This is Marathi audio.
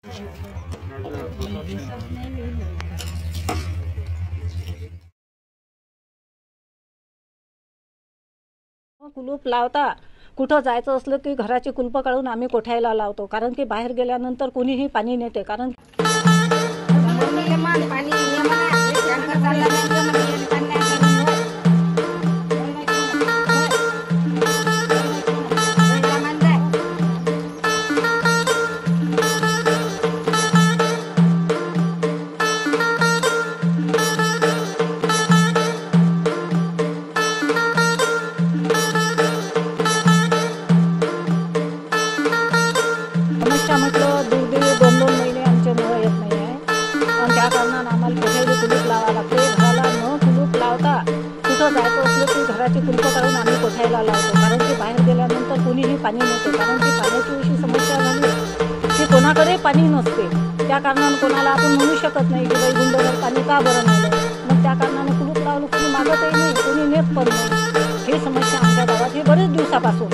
कुलूप लावता कुठं जायचं असलं की घराची कुलपं काढून आम्ही कोठ्याला लावतो, कारण की बाहेर गेल्यानंतर कोणीही पाणी नेते. कारण समस्या म्हटलं दुर्दैवी 2-2 महिने आमचे नळ येत नाही आहे, आणि त्या कारणानं आम्हाला कोठ्याला कुलूप लावावं लागते. घराला न कुलूप लावता कुठं जायचं असलं की घराची कुलपं काढून आम्ही कोठ्याला लावतो, कारण की बाहेर गेल्यानंतर कोणीही पाणी नेते. कारण की पाण्याची अशी समस्या झाली की कोणाकडे पाणी नसते. त्या कारणानं कोणाला आपण म्हणू शकत नाही की बाई गुंडवर पाणी का बरं नेलं. मग त्या कारणानं कुलूप लावलं कोणी मागतही नाही, कोणी नेत पण नाही. ही समस्या आमच्या गावात ही बरेच दिवसापासून